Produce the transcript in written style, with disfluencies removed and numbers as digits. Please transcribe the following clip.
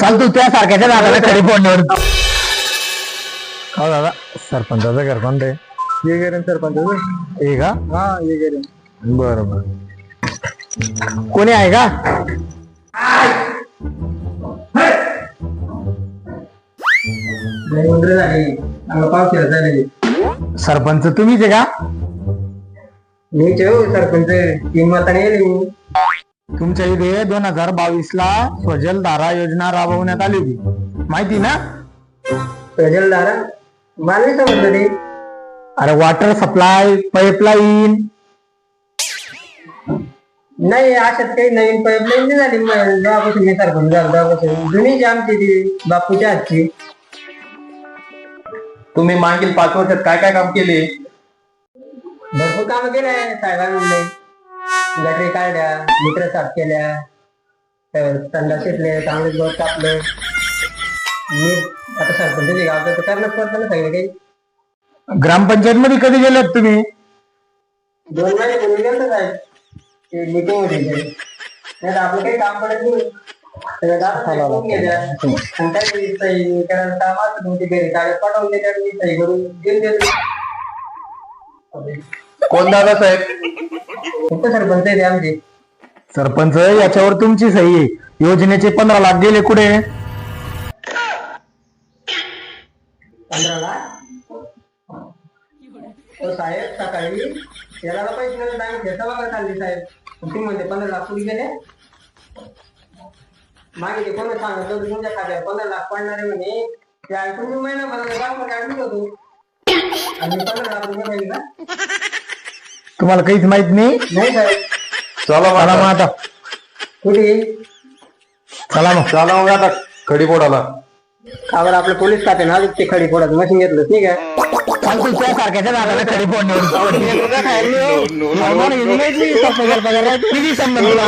चाल तू त्या सारख्याच्या दादाला खडी फोडण्यावर. हो दादा, सरपंचाचं घर कोणतं आहे? ये गेले सरपंच. हे का? हा ये गेले. बरं बरं. कोणी आहे का? सरपंच तुम्हीच आहे का? मी सरपंच तीन मताने येईल मी. तुमच्या इथे 2022 ला स्वजल धारा योजना राबवण्यात आली होती, माहिती ना? प्रजलदारा मला नाही समजलं ते. अरे वॉटर सप्लाय, पाईपलाईन. नाही अशात काही नवीन पाईपलाईन नाही झाली. जेव्हापासून मी सरपंच झालो तेव्हापासून जुनी जी आमची ती बापूच्या हातची. तुम्ही मागील 5 वर्षात काय काय काम केले? भरपूर काम केलंय साहेबांनी. गटरी काढल्या, मित्र साफ केल्या, संडा शिकले, चांगले गवत कापलं. मी आता सरपंच गावचं तर करणंच पडतं ना सगळं काही. ग्रामपंचायत मध्ये कधी गेलात तुम्ही? 2 महिने पूर्वी गेलं साहेब ते मीटिंग होती इथे. नाही तर आपलं काही काम पडत नाही. सगळं गावात ऐकून गेल्या. आणि काही सही करायला काम असतं तुमची घरी कागद पाठवून देतात, मी सही करून देऊन देतो. कोण दादा साहेब? फक्त सरपंच आहे ते आमचे. सरपंच याच्यावर तुमची सही आहे. योजनेचे 15 लाख गेले कुठे? 15 लाख? साहेब सकाळी याला पैसे नाही आम्ही घेता बघा चालली साहेब. तुम्ही म्हणते 15 लाख कुठे गेले? मागे ते कोणी सांगितलं होतं तुमच्या खात्यात 15 लाख पडणार आहे म्हणे. ते ऐकून मी महिनाभर गावामध्ये ऍडमिट होतो आणि 15 लाख रुपये पाहिजे का? तुम्हाला काहीच माहित नाही? नाही साहेब. चला चला मग आता. कुठे? चला मग. चला मग आता खडी फोडाला. का बरं आपलं पोलीस खाते ना ते खडी फोडत मशीन घेतलं ठीक आहे. चाल तू त्या सारख्याच्या दादाला खडी फोडण्यावर. किती संबंध तुला?